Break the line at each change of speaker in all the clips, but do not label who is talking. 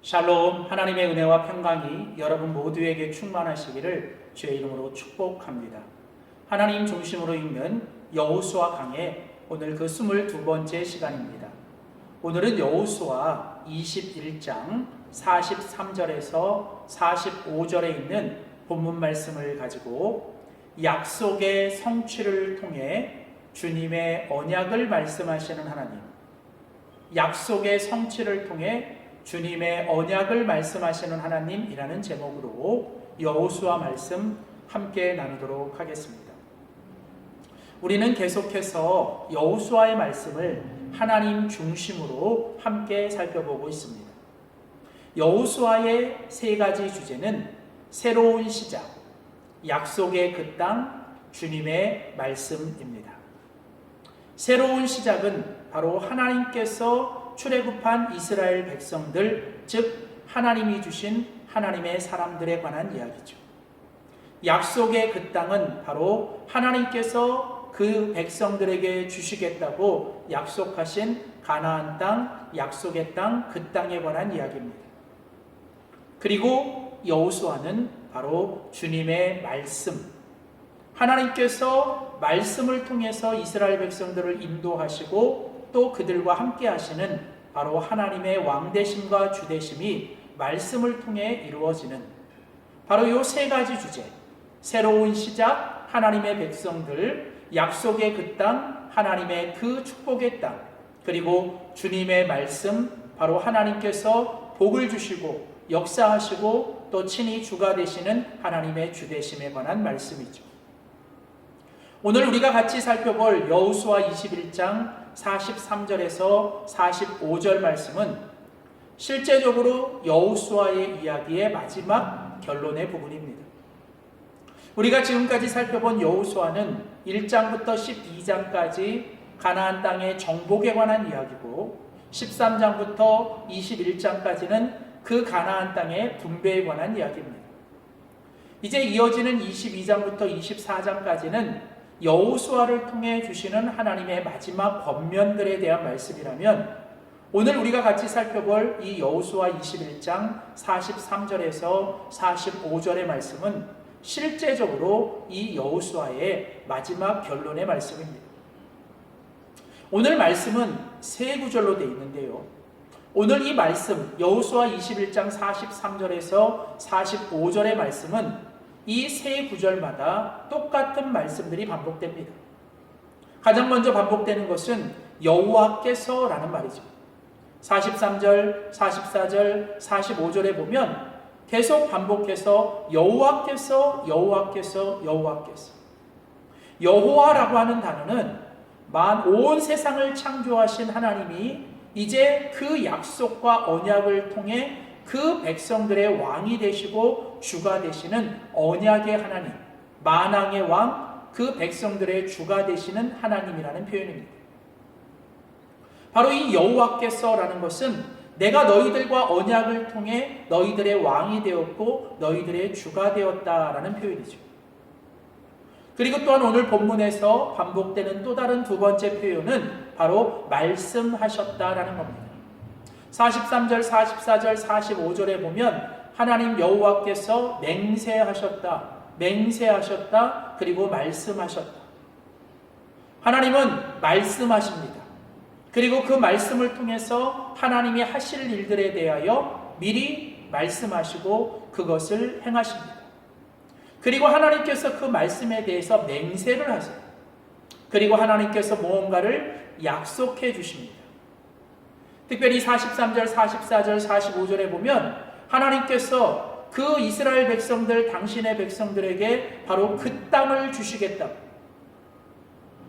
샬롬, 하나님의 은혜와 평강이 여러분 모두에게 충만하시기를 주의 이름으로 축복합니다. 하나님 중심으로 읽는 여호수아 강의 오늘 그 22번째 시간입니다. 오늘은 여호수아 21장 43절에서 45절에 있는 본문 말씀을 가지고 약속의 성취를 통해 주님의 언약을 말씀하시는 하나님, 약속의 성취를 통해 주님의 언약을 말씀하시는 하나님이라는 제목으로 여호수아 말씀 함께 나누도록 하겠습니다. 우리는 계속해서 여호수아의 말씀을 하나님 중심으로 함께 살펴보고 있습니다. 여호수아의 세 가지 주제는 새로운 시작, 약속의 그 땅, 주님의 말씀입니다. 새로운 시작은 바로 하나님께서 출애굽한 이스라엘 백성들, 즉 하나님이 주신 하나님의 사람들에 관한 이야기죠. 약속의 그 땅은 바로 하나님께서 그 백성들에게 주시겠다고 약속하신 가나안 땅, 약속의 땅, 그 땅에 관한 이야기입니다. 그리고 여호수아는 바로 주님의 말씀, 하나님께서 말씀을 통해서 이스라엘 백성들을 인도하시고 또 그들과 함께 하시는 바로 하나님의 왕되심과 주되심이 말씀을 통해 이루어지는 바로 이 세 가지 주제, 새로운 시작, 하나님의 백성들, 약속의 그 땅, 하나님의 그 축복의 땅, 그리고 주님의 말씀, 바로 하나님께서 복을 주시고 역사하시고 또 친히 주가 되시는 하나님의 주되심에 관한 말씀이죠. 오늘 우리가 같이 살펴볼 여호수아 21장 43절에서 45절 말씀은 실제적으로 여호수아의 이야기의 마지막 결론의 부분입니다. 우리가 지금까지 살펴본 여호수아는 1장부터 12장까지 가나안 땅의 정복에 관한 이야기고 13장부터 21장까지는 그 가나안 땅의 분배에 관한 이야기입니다. 이제 이어지는 22장부터 24장까지는 여호수아를 통해 주시는 하나님의 마지막 권면들에 대한 말씀이라면 오늘 우리가 같이 살펴볼 이 여호수아 21장 43절에서 45절의 말씀은 실제적으로 이 여호수아의 마지막 결론의 말씀입니다. 오늘 말씀은 세 구절로 되어 있는데요. 오늘 이 말씀 여호수아 21장 43절에서 45절의 말씀은 이 세 구절마다 똑같은 말씀들이 반복됩니다. 가장 먼저 반복되는 것은 여호와께서라는 말이죠. 43절, 44절, 45절에 보면 계속 반복해서 여호와께서, 여호와께서, 여호와께서. 여호와라고 하는 단어는 온 세상을 창조하신 하나님이 이제 그 약속과 언약을 통해 그 백성들의 왕이 되시고 주가 되시는 언약의 하나님, 만왕의 왕, 그 백성들의 주가 되시는 하나님이라는 표현입니다. 바로 이 여호와께서라는 것은 내가 너희들과 언약을 통해 너희들의 왕이 되었고 너희들의 주가 되었다라는 표현이죠. 그리고 또한 오늘 본문에서 반복되는 또 다른 두 번째 표현은 바로 말씀하셨다라는 겁니다. 43절, 44절, 45절에 보면 하나님 여호와께서 맹세하셨다, 맹세하셨다, 그리고 말씀하셨다. 하나님은 말씀하십니다. 그리고 그 말씀을 통해서 하나님이 하실 일들에 대하여 미리 말씀하시고 그것을 행하십니다. 그리고 하나님께서 그 말씀에 대해서 맹세를 하세요. 그리고 하나님께서 무언가를 약속해 주십니다. 특별히 43절, 44절, 45절에 보면 하나님께서 그 이스라엘 백성들, 당신의 백성들에게 바로 그 땅을 주시겠다.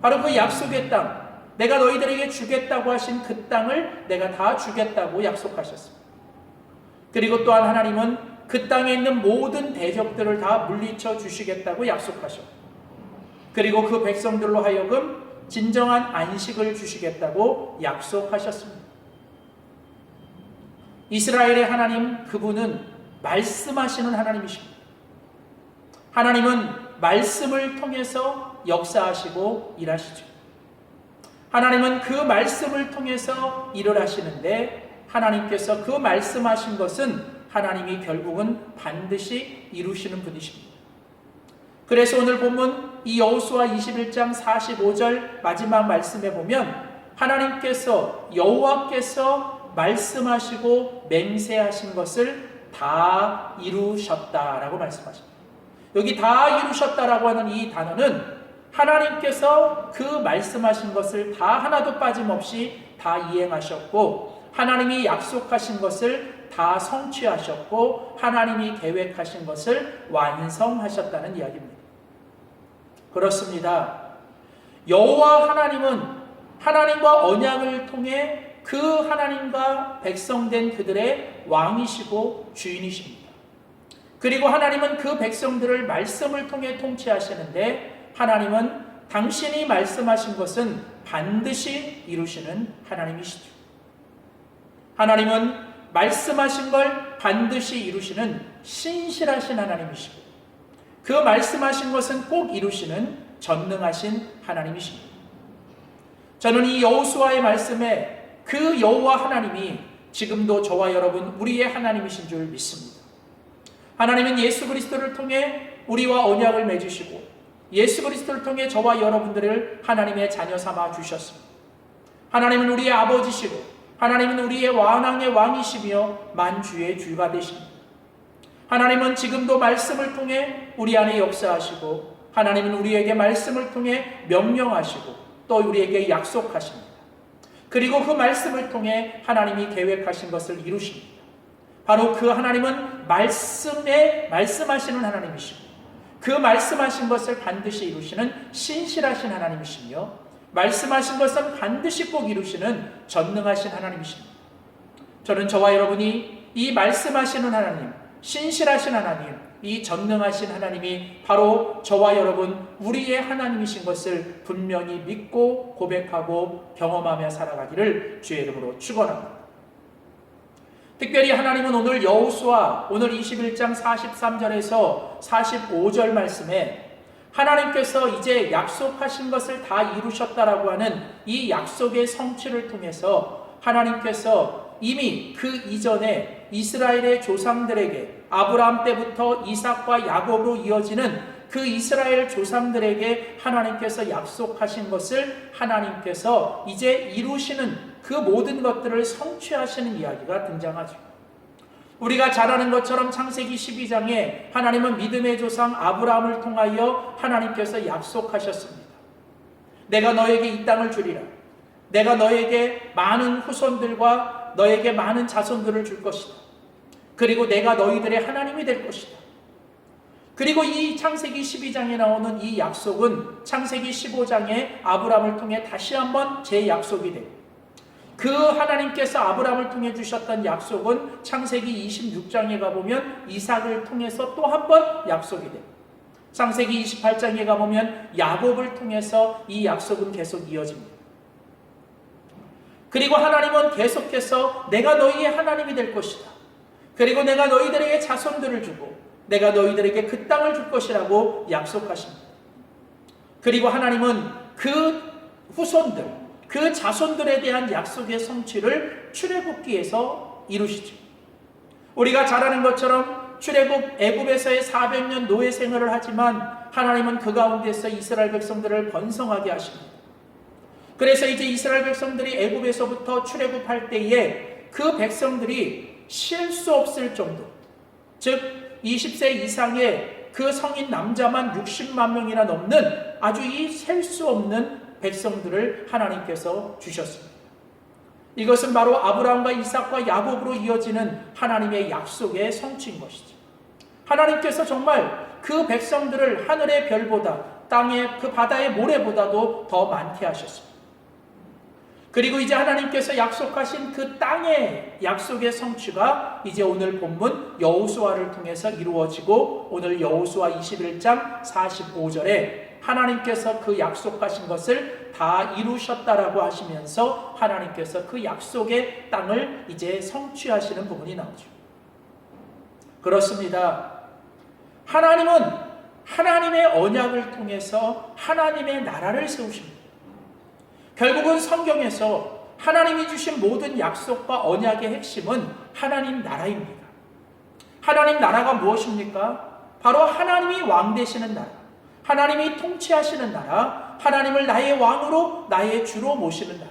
바로 그 약속의 땅, 내가 너희들에게 주겠다고 하신 그 땅을 내가 다 주겠다고 약속하셨습니다. 그리고 또한 하나님은 그 땅에 있는 모든 대적들을 다 물리쳐 주시겠다고 약속하셨고, 그리고 그 백성들로 하여금 진정한 안식을 주시겠다고 약속하셨습니다. 이스라엘의 하나님, 그분은 말씀하시는 하나님이십니다. 하나님은 말씀을 통해서 역사하시고 일하시죠. 하나님은 그 말씀을 통해서 일을 하시는데 하나님께서 그 말씀하신 것은 하나님이 결국은 반드시 이루시는 분이십니다. 그래서 오늘 본문 이 여호수아 21장 45절 마지막 말씀에 보면 하나님께서 여호와께서 말씀하시고 맹세하신 것을 다 이루셨다라고 말씀하십니다. 여기 다 이루셨다라고 하는 이 단어는 하나님께서 그 말씀하신 것을 다 하나도 빠짐없이 다 이행하셨고 하나님이 약속하신 것을 다 성취하셨고 하나님이 계획하신 것을 완성하셨다는 이야기입니다. 그렇습니다. 여호와 하나님은 하나님과 언약을 통해 그 하나님과 백성된 그들의 왕이시고 주인이십니다. 그리고 하나님은 그 백성들을 말씀을 통해 통치하시는데 하나님은 당신이 말씀하신 것은 반드시 이루시는 하나님이시죠. 하나님은 말씀하신 걸 반드시 이루시는 신실하신 하나님이시고 그 말씀하신 것은 꼭 이루시는 전능하신 하나님이십니다. 저는 이 여호수아의 말씀에 그 여호와 하나님이 지금도 저와 여러분 우리의 하나님이신 줄 믿습니다. 하나님은 예수 그리스도를 통해 우리와 언약을 맺으시고 예수 그리스도를 통해 저와 여러분들을 하나님의 자녀 삼아 주셨습니다. 하나님은 우리의 아버지시고 하나님은 우리의 왕왕의 왕이시며 만주의 주가 되십니다. 하나님은 지금도 말씀을 통해 우리 안에 역사하시고 하나님은 우리에게 말씀을 통해 명령하시고 또 우리에게 약속하십니다. 그리고 그 말씀을 통해 하나님이 계획하신 것을 이루십니다. 바로 그 하나님은 말씀하시는 하나님이시고 그 말씀하신 것을 반드시 이루시는 신실하신 하나님이시며 말씀하신 것은 반드시 꼭 이루시는 전능하신 하나님이십니다. 저는 저와 여러분이 이 말씀하시는 하나님, 신실하신 하나님, 이 전능하신 하나님이 바로 저와 여러분 우리의 하나님이신 것을 분명히 믿고 고백하고 경험하며 살아가기를 주의 이름으로 축원합니다. 특별히 하나님은 오늘 여호수아 오늘 21장 43절에서 45절 말씀에 하나님께서 이제 약속하신 것을 다 이루셨다라고 하는 이 약속의 성취를 통해서 하나님께서 이미 그 이전에 이스라엘의 조상들에게 아브라함 때부터 이삭과 야곱으로 이어지는 그 이스라엘 조상들에게 하나님께서 약속하신 것을 하나님께서 이제 이루시는 그 모든 것들을 성취하시는 이야기가 등장하죠. 우리가 잘 아는 것처럼 창세기 12장에 하나님은 믿음의 조상 아브라함을 통하여 하나님께서 약속하셨습니다. 내가 너에게 이 땅을 주리라. 내가 너에게 많은 후손들과 너에게 많은 자손들을 줄 것이다. 그리고 내가 너희들의 하나님이 될 것이다. 그리고 이 창세기 12장에 나오는 이 약속은 창세기 15장에 아브라함을 통해 다시 한번 재약속이 되고 그 하나님께서 아브라함을 통해 주셨던 약속은 창세기 26장에 가보면 이삭을 통해서 또 한 번 약속이 되고 창세기 28장에 가보면 야곱을 통해서 이 약속은 계속 이어집니다. 그리고 하나님은 계속해서 내가 너희의 하나님이 될 것이다. 그리고 내가 너희들에게 자손들을 주고 내가 너희들에게 그 땅을 줄 것이라고 약속하십니다. 그리고 하나님은 그 후손들, 그 자손들에 대한 약속의 성취를 출애굽기에서 이루시죠. 우리가 잘 아는 것처럼 출애굽 애굽에서의 400년 노예 생활을 하지만 하나님은 그 가운데서 이스라엘 백성들을 번성하게 하십니다. 그래서 이제 이스라엘 백성들이 애굽에서부터 출애굽할 때에 그 백성들이 쉴 수 없을 정도, 즉 20세 이상의 그 성인 남자만 60만 명이나 넘는 아주 이 셀 수 없는 백성들을 하나님께서 주셨습니다. 이것은 바로 아브라함과 이삭과 야곱으로 이어지는 하나님의 약속의 성취인 것이죠. 하나님께서 정말 그 백성들을 하늘의 별보다 땅의 그 바다의 모래보다도 더 많게 하셨습니다. 그리고 이제 하나님께서 약속하신 그 땅의 약속의 성취가 이제 오늘 본문 여호수아를 통해서 이루어지고 오늘 여호수아 21장 45절에 하나님께서 그 약속하신 것을 다 이루셨다라고 하시면서 하나님께서 그 약속의 땅을 이제 성취하시는 부분이 나오죠. 그렇습니다. 하나님은 하나님의 언약을 통해서 하나님의 나라를 세우십니다. 결국은 성경에서 하나님이 주신 모든 약속과 언약의 핵심은 하나님 나라입니다. 하나님 나라가 무엇입니까? 바로 하나님이 왕 되시는 나라, 하나님이 통치하시는 나라, 하나님을 나의 왕으로 나의 주로 모시는 나라.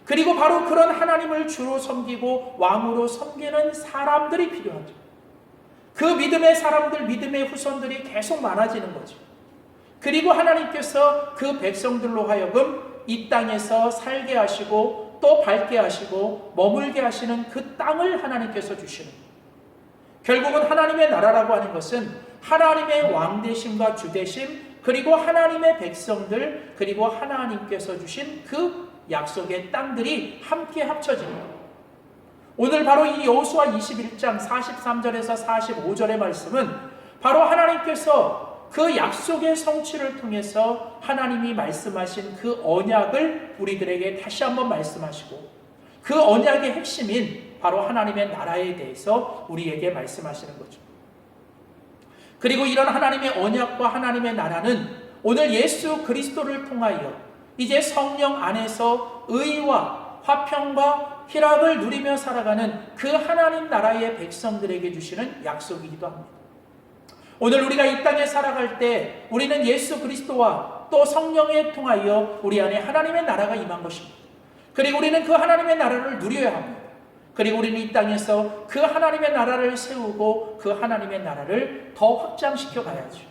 그리고 바로 그런 하나님을 주로 섬기고 왕으로 섬기는 사람들이 필요하죠. 그 믿음의 사람들, 믿음의 후손들이 계속 많아지는 거죠. 그리고 하나님께서 그 백성들로 하여금 이 땅에서 살게 하시고 또 밟게 하시고 머물게 하시는 그 땅을 하나님께서 주시는 거예요. 결국은 하나님의 나라라고 하는 것은 하나님의 왕되심과 주되심, 그리고 하나님의 백성들, 그리고 하나님께서 주신 그 약속의 땅들이 함께 합쳐지는 거예요. 오늘 바로 이 여호수아 21장 43절에서 45절의 말씀은 바로 하나님께서 그 약속의 성취를 통해서 하나님이 말씀하신 그 언약을 우리들에게 다시 한번 말씀하시고, 그 언약의 핵심인 바로 하나님의 나라에 대해서 우리에게 말씀하시는 거죠. 그리고 이런 하나님의 언약과 하나님의 나라는 오늘 예수 그리스도를 통하여 이제 성령 안에서 의와 화평과 희락을 누리며 살아가는 그 하나님 나라의 백성들에게 주시는 약속이기도 합니다. 오늘 우리가 이 땅에 살아갈 때 우리는 예수 그리스도와 또 성령에 통하여 우리 안에 하나님의 나라가 임한 것입니다. 그리고 우리는 그 하나님의 나라를 누려야 합니다. 그리고 우리는 이 땅에서 그 하나님의 나라를 세우고 그 하나님의 나라를 더 확장시켜 가야죠.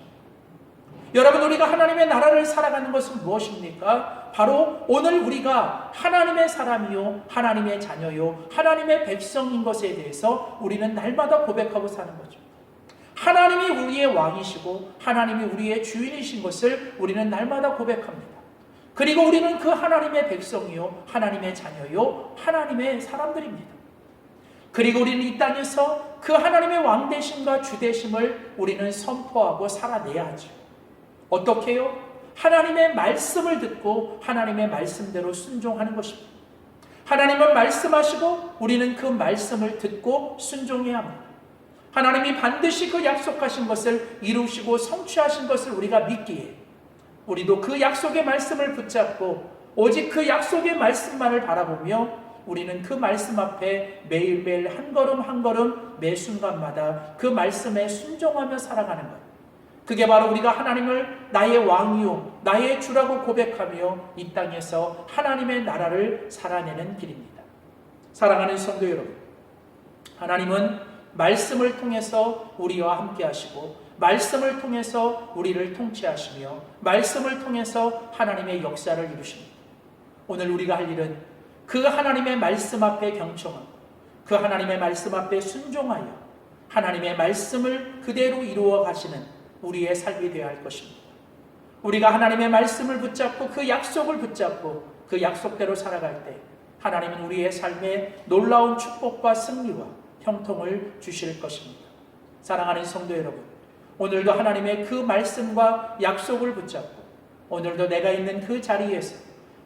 여러분, 우리가 하나님의 나라를 살아가는 것은 무엇입니까? 바로 오늘 우리가 하나님의 사람이요, 하나님의 자녀요, 하나님의 백성인 것에 대해서 우리는 날마다 고백하고 사는 거죠. 하나님이 우리의 왕이시고 하나님이 우리의 주인이신 것을 우리는 날마다 고백합니다. 그리고 우리는 그 하나님의 백성이요, 하나님의 자녀요, 하나님의 사람들입니다. 그리고 우리는 이 땅에서 그 하나님의 왕되심과 주되심을 우리는 선포하고 살아내야 하죠. 어떻게 해요? 하나님의 말씀을 듣고 하나님의 말씀대로 순종하는 것입니다. 하나님은 말씀하시고 우리는 그 말씀을 듣고 순종해야 합니다. 하나님이 반드시 그 약속하신 것을 이루시고 성취하신 것을 우리가 믿기에 우리도 그 약속의 말씀을 붙잡고 오직 그 약속의 말씀만을 바라보며 우리는 그 말씀 앞에 매일매일 한 걸음 한 걸음 매 순간마다 그 말씀에 순종하며 살아가는 것. 그게 바로 우리가 하나님을 나의 왕이요 나의 주라고 고백하며 이 땅에서 하나님의 나라를 살아내는 길입니다. 사랑하는 성도 여러분, 하나님은 말씀을 통해서 우리와 함께 하시고 말씀을 통해서 우리를 통치하시며 말씀을 통해서 하나님의 역사를 이루십니다. 오늘 우리가 할 일은 그 하나님의 말씀 앞에 경청하고 그 하나님의 말씀 앞에 순종하여 하나님의 말씀을 그대로 이루어 가시는 우리의 삶이 되어야 할 것입니다. 우리가 하나님의 말씀을 붙잡고 그 약속을 붙잡고 그 약속대로 살아갈 때 하나님은 우리의 삶에 놀라운 축복과 승리와 형통을 주실 것입니다. 사랑하는 성도 여러분, 오늘도 하나님의 그 말씀과 약속을 붙잡고 오늘도 내가 있는 그 자리에서,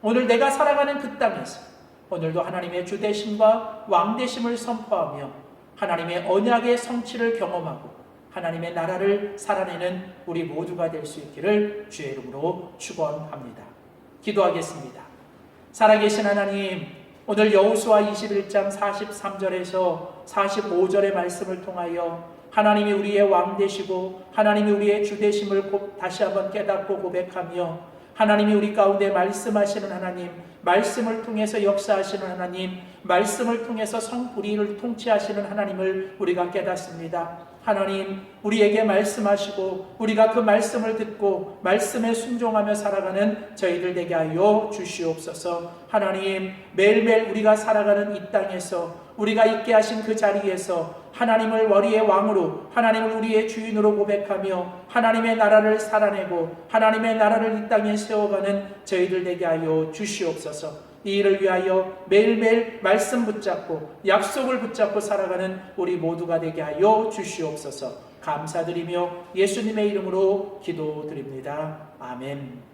오늘 내가 살아가는 그 땅에서 오늘도 하나님의 주되심과 왕되심을 선포하며 하나님의 언약의 성취를 경험하고 하나님의 나라를 살아내는 우리 모두가 될 수 있기를 주의 이름으로 축원합니다. 기도하겠습니다. 살아계신 하나님, 오늘 여호수아 21장 43절에서 45절의 말씀을 통하여 하나님이 우리의 왕 되시고 하나님이 우리의 주 되심을 다시 한번 깨닫고 고백하며 하나님이 우리 가운데 말씀하시는 하나님, 말씀을 통해서 역사하시는 하나님, 말씀을 통해서 우리를 통치하시는 하나님을 우리가 깨닫습니다. 하나님, 우리에게 말씀하시고 우리가 그 말씀을 듣고 말씀에 순종하며 살아가는 저희들 되게 하여 주시옵소서. 하나님, 매일매일 우리가 살아가는 이 땅에서 우리가 있게 하신 그 자리에서 하나님을 우리의 왕으로, 하나님을 우리의 주인으로 고백하며 하나님의 나라를 살아내고 하나님의 나라를 이 땅에 세워가는 저희들 되게 하여 주시옵소서. 이 일을 위하여 매일매일 말씀 붙잡고 약속을 붙잡고 살아가는 우리 모두가 되게 하여 주시옵소서. 감사드리며 예수님의 이름으로 기도드립니다. 아멘.